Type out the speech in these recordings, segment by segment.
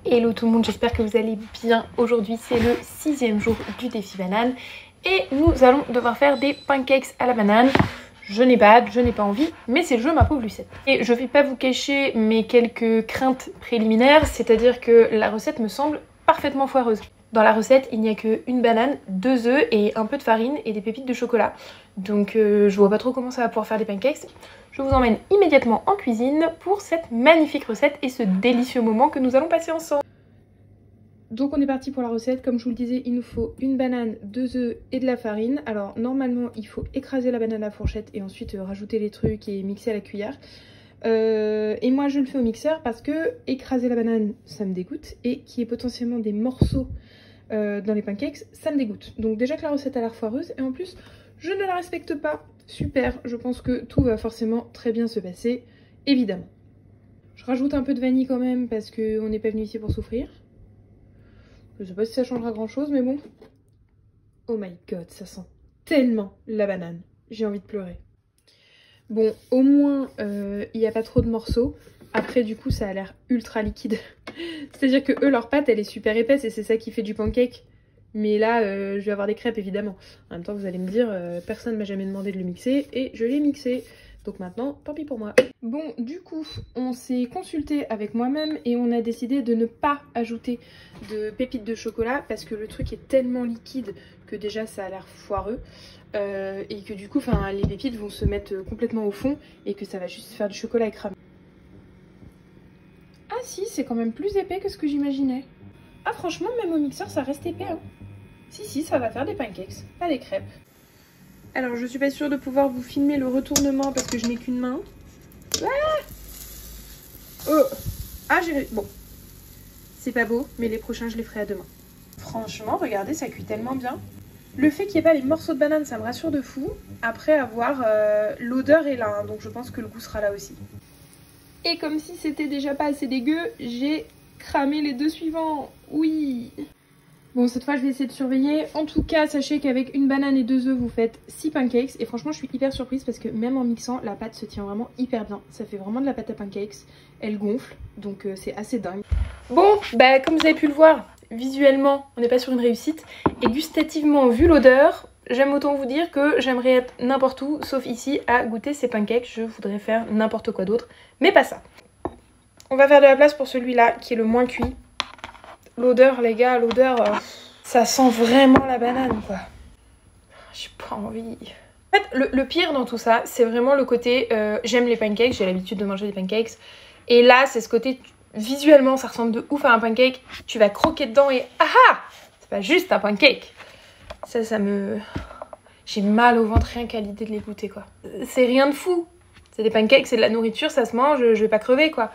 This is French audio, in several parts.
Hello tout le monde, j'espère que vous allez bien. Aujourd'hui c'est le 6e jour du défi banane et nous allons devoir faire des pancakes à la banane. Je n'ai pas hâte, je n'ai pas envie, mais c'est le jeu ma pauvre Lucette. Et je vais pas vous cacher mes quelques craintes préliminaires, c'est-à-dire que la recette me semble parfaitement foireuse. Dans la recette, il n'y a qu'une banane, 2 œufs et un peu de farine et des pépites de chocolat. Donc je vois pas trop comment ça va pouvoir faire des pancakes. Je vous emmène immédiatement en cuisine pour cette magnifique recette et ce délicieux moment que nous allons passer ensemble. Donc on est parti pour la recette. Comme je vous le disais, il nous faut une banane, 2 œufs et de la farine. Alors normalement il faut écraser la banane à la fourchette et ensuite rajouter les trucs et mixer à la cuillère. Et moi je le fais au mixeur parce que écraser la banane ça me dégoûte et qu'il y ait potentiellement des morceaux dans les pancakes ça me dégoûte. Donc déjà que la recette a l'air foireuse et en plus je ne la respecte pas. Super, je pense que tout va forcément très bien se passer, évidemment. Je rajoute un peu de vanille quand même parce qu'on n'est pas venu ici pour souffrir. Je sais pas si ça changera grand chose mais bon. Oh my god, ça sent tellement la banane. J'ai envie de pleurer. Bon, au moins il n'y a pas trop de morceaux. Après du coup ça a l'air ultra liquide. C'est-à-dire que eux leur pâte elle est super épaisse et c'est ça qui fait du pancake. Mais là je vais avoir des crêpes évidemment. En même temps vous allez me dire personne ne m'a jamais demandé de le mixer et je l'ai mixé. Donc maintenant tant pis pour moi. Bon du coup on s'est consulté avec moi-même et on a décidé de ne pas ajouter de pépites de chocolat parce que le truc est tellement liquide que déjà ça a l'air foireux. Et que du coup les pépites vont se mettre complètement au fond et que ça va juste faire du chocolat écramé. Ah si, c'est quand même plus épais que ce que j'imaginais. Ah franchement même au mixeur ça reste épais hein. Si ça va faire des pancakes, pas des crêpes. Alors je suis pas sûre de pouvoir vous filmer le retournement parce que je n'ai qu'une main. Ah oh ah j'ai... Bon, c'est pas beau mais les prochains je les ferai à demain. Franchement regardez ça cuit tellement bien. Le fait qu'il n'y ait pas les morceaux de banane, ça me rassure de fou. Après avoir, l'odeur est là, hein, donc je pense que le goût sera là aussi. Et comme si c'était déjà pas assez dégueu, j'ai cramé les deux suivants. Oui. Bon, cette fois, je vais essayer de surveiller. En tout cas, sachez qu'avec une banane et 2 œufs, vous faites 6 pancakes. Et franchement, je suis hyper surprise parce que même en mixant, la pâte se tient vraiment hyper bien. Ça fait vraiment de la pâte à pancakes. Elle gonfle, donc c'est assez dingue. Bon, bah comme vous avez pu le voir, visuellement, on n'est pas sur une réussite. Et gustativement, vu l'odeur, j'aime autant vous dire que j'aimerais être n'importe où, sauf ici, à goûter ces pancakes. Je voudrais faire n'importe quoi d'autre, mais pas ça. On va faire de la place pour celui-là, qui est le moins cuit. L'odeur, les gars, l'odeur, ça sent vraiment la banane, quoi. J'ai pas envie. En fait, le pire dans tout ça, c'est vraiment le côté, j'aime les pancakes, j'ai l'habitude de manger des pancakes. Et là, c'est ce côté... Visuellement, ça ressemble de ouf à un pancake. Tu vas croquer dedans et... Ah ah! C'est pas juste un pancake. Ça me... J'ai mal au ventre rien qu'à l'idée de les goûter, quoi. C'est rien de fou. C'est des pancakes, c'est de la nourriture, ça se mange, je vais pas crever, quoi.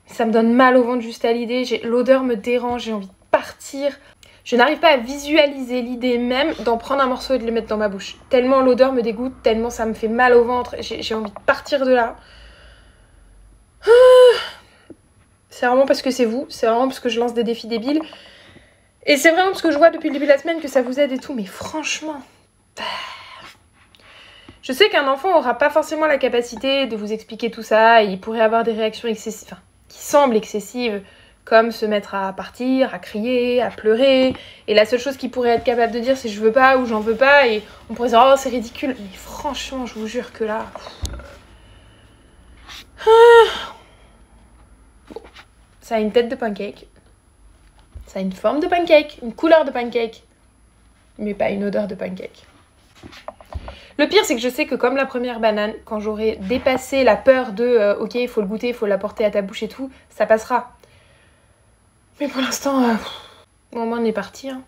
Ça me donne mal au ventre juste à l'idée. L'odeur me dérange, j'ai envie de partir. Je n'arrive pas à visualiser l'idée même d'en prendre un morceau et de le mettre dans ma bouche. Tellement l'odeur me dégoûte, tellement ça me fait mal au ventre. J'ai envie de partir de là. C'est vraiment parce que c'est vous, c'est vraiment parce que je lance des défis débiles. Et c'est vraiment parce que je vois depuis le début de la semaine que ça vous aide et tout, mais franchement... Je sais qu'un enfant n'aura pas forcément la capacité de vous expliquer tout ça, et il pourrait avoir des réactions excessives, enfin, qui semblent excessives, comme se mettre à partir, à crier, à pleurer. Et la seule chose qu'il pourrait être capable de dire, c'est je veux pas ou j'en veux pas, et on pourrait dire oh c'est ridicule. Mais franchement, je vous jure que là... Ça a une tête de pancake, ça a une forme de pancake, une couleur de pancake, mais pas une odeur de pancake. Le pire, c'est que je sais que comme la première banane, quand j'aurai dépassé la peur de ok, il faut le goûter, il faut l'apporter à ta bouche et tout, ça passera. Mais pour l'instant, au moins on est parti. Hein.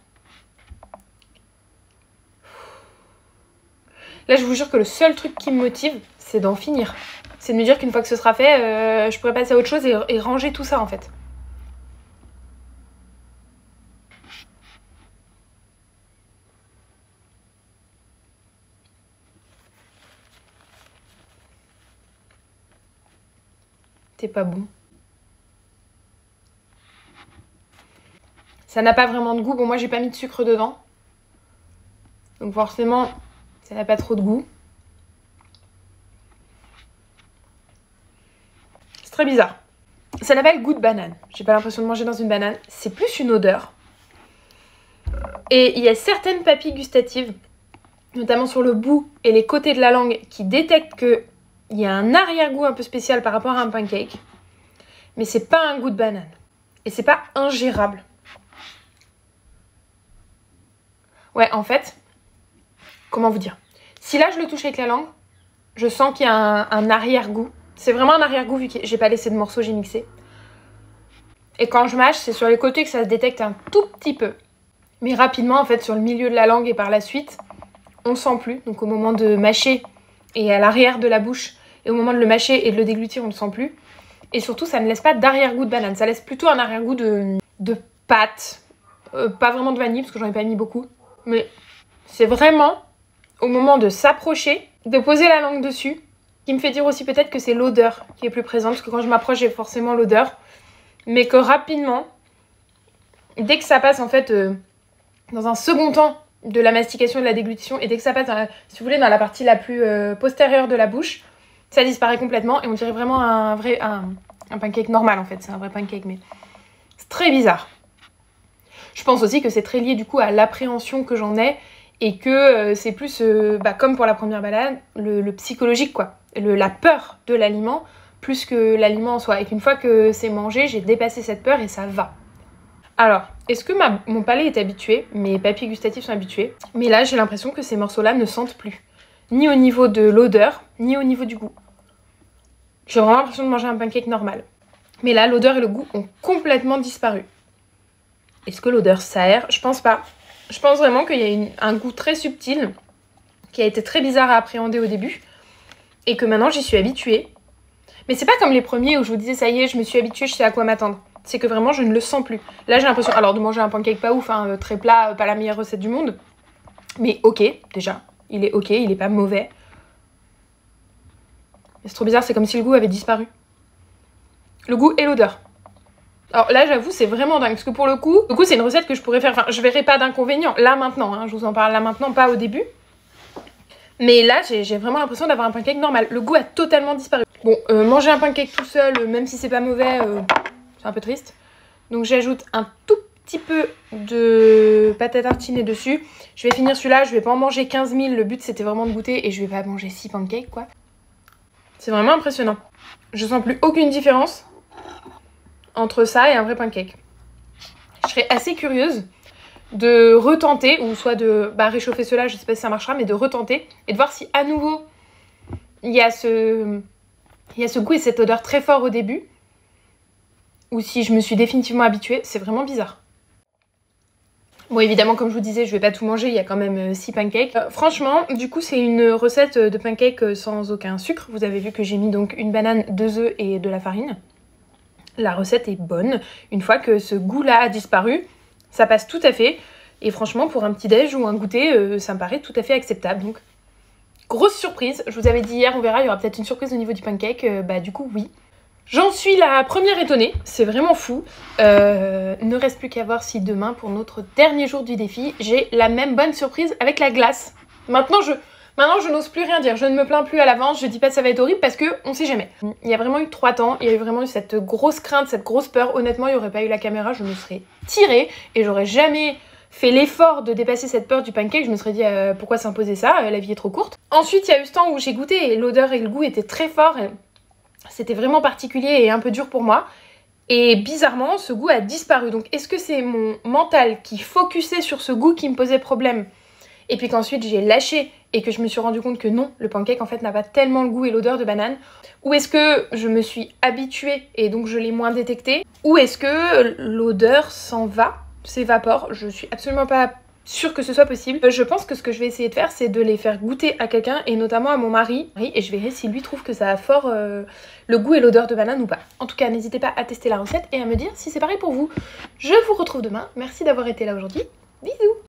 Là, je vous jure que le seul truc qui me motive, c'est d'en finir. C'est de me dire qu'une fois que ce sera fait, je pourrais passer à autre chose et ranger tout ça en fait. C'est pas bon. Ça n'a pas vraiment de goût. Bon, moi j'ai pas mis de sucre dedans. Donc forcément, ça n'a pas trop de goût. C'est très bizarre. Ça n'a pas le goût de banane. J'ai pas l'impression de manger dans une banane. C'est plus une odeur. Et il y a certaines papilles gustatives, notamment sur le bout et les côtés de la langue, qui détectent qu'il y a un arrière-goût un peu spécial par rapport à un pancake. Mais c'est pas un goût de banane. Et c'est pas ingérable. Ouais, en fait, comment vous dire? Si là je le touche avec la langue, je sens qu'il y a un arrière-goût. C'est vraiment un arrière-goût vu que j'ai pas laissé de morceaux, j'ai mixé. Et quand je mâche, c'est sur les côtés que ça se détecte un tout petit peu. Mais rapidement, en fait, sur le milieu de la langue et par la suite, on sent plus. Donc au moment de mâcher et à l'arrière de la bouche, et au moment de le mâcher et de le déglutir, on ne sent plus. Et surtout, ça ne laisse pas d'arrière-goût de banane. Ça laisse plutôt un arrière-goût de pâte. Pas vraiment de vanille, parce que j'en ai pas mis beaucoup. Mais c'est vraiment au moment de s'approcher, de poser la langue dessus, qui me fait dire aussi peut-être que c'est l'odeur qui est plus présente. Parce que quand je m'approche, j'ai forcément l'odeur. Mais que rapidement, dès que ça passe en fait dans un second temps de la mastication et de la déglutition, et dès que ça passe, si vous voulez, dans la partie la plus postérieure de la bouche, ça disparaît complètement et on dirait vraiment un pancake normal en fait. C'est un vrai pancake, mais c'est très bizarre. Je pense aussi que c'est très lié du coup à l'appréhension que j'en ai et que c'est plus, comme pour la première balade, le psychologique quoi. La peur de l'aliment plus que l'aliment en soi. Et qu'une fois que c'est mangé, j'ai dépassé cette peur et ça va. Alors, est-ce que mon palais est habitué? Mes papilles gustatives sont habituées. Mais là, j'ai l'impression que ces morceaux-là ne sentent plus. Ni au niveau de l'odeur, ni au niveau du goût. J'ai vraiment l'impression de manger un pancake normal. Mais là, l'odeur et le goût ont complètement disparu. Est-ce que l'odeur s'aère? Je pense pas. Je pense vraiment qu'il y a un goût très subtil qui a été très bizarre à appréhender au début. Et que maintenant, j'y suis habituée. Mais c'est pas comme les premiers où je vous disais ça y est, je me suis habituée, je sais à quoi m'attendre. C'est que vraiment je ne le sens plus. Là j'ai l'impression, alors de manger un pancake pas ouf, hein, très plat, pas la meilleure recette du monde. Mais ok, déjà, il est ok, il est pas mauvais. Mais c'est trop bizarre, c'est comme si le goût avait disparu. Le goût et l'odeur. Alors là j'avoue c'est vraiment dingue, parce que pour le coup c'est une recette que je pourrais faire, enfin je verrai pas d'inconvénient, là maintenant, hein, je vous en parle là maintenant, pas au début. Mais là j'ai vraiment l'impression d'avoir un pancake normal, le goût a totalement disparu. Bon, manger un pancake tout seul, même si c'est pas mauvais, c'est un peu triste. Donc j'ajoute un tout petit peu de pâte à tartiner dessus. Je vais finir celui-là, je vais pas en manger 15 000. Le but c'était vraiment de goûter et je vais pas manger 6 pancakes quoi. C'est vraiment impressionnant. Je sens plus aucune différence entre ça et un vrai pancake. Je serais assez curieuse de retenter, ou soit de réchauffer cela, je sais pas si ça marchera, mais de retenter et de voir si à nouveau il y a ce goût et cette odeur très fort au début, ou si je me suis définitivement habituée. C'est vraiment bizarre. Bon évidemment comme je vous disais je vais pas tout manger, il y a quand même 6 pancakes. Franchement du coup c'est une recette de pancakes sans aucun sucre. Vous avez vu que j'ai mis donc une banane, 2 œufs et de la farine. La recette est bonne. Une fois que ce goût là a disparu, ça passe tout à fait. Et franchement pour un petit déj ou un goûter ça me paraît tout à fait acceptable. Donc grosse surprise, je vous avais dit hier, on verra, il y aura peut-être une surprise au niveau du pancake, du coup oui. J'en suis la première étonnée, c'est vraiment fou. Ne reste plus qu'à voir si demain, pour notre dernier jour du défi, j'ai la même bonne surprise avec la glace. Maintenant je n'ose plus rien dire, je ne me plains plus à l'avance, je dis pas que ça va être horrible parce que on sait jamais. Il y a vraiment eu 3 temps, il y a vraiment eu cette grosse crainte, cette grosse peur. Honnêtement, il n'y aurait pas eu la caméra, je me serais tirée et j'aurais jamais fait l'effort de dépasser cette peur du pancake. Je me serais dit pourquoi s'imposer ça, la vie est trop courte. Ensuite il y a eu ce temps où j'ai goûté et l'odeur et le goût étaient très forts et c'était vraiment particulier et un peu dur pour moi. Et bizarrement ce goût a disparu. Donc est-ce que c'est mon mental qui focusait sur ce goût qui me posait problème et puis qu'ensuite j'ai lâché et que je me suis rendu compte que non, le pancake en fait n'a pas tellement le goût et l'odeur de banane? Ou est-ce que je me suis habituée et donc je l'ai moins détecté? Ou est-ce que l'odeur s'en va, s'évapore? Je suis absolument pas sûre que ce soit possible. Je pense que ce que je vais essayer de faire c'est de les faire goûter à quelqu'un et notamment à mon mari et je verrai si lui trouve que ça a fort le goût et l'odeur de banane ou pas. En tout cas n'hésitez pas à tester la recette et à me dire si c'est pareil pour vous. Je vous retrouve demain, merci d'avoir été là aujourd'hui, bisous.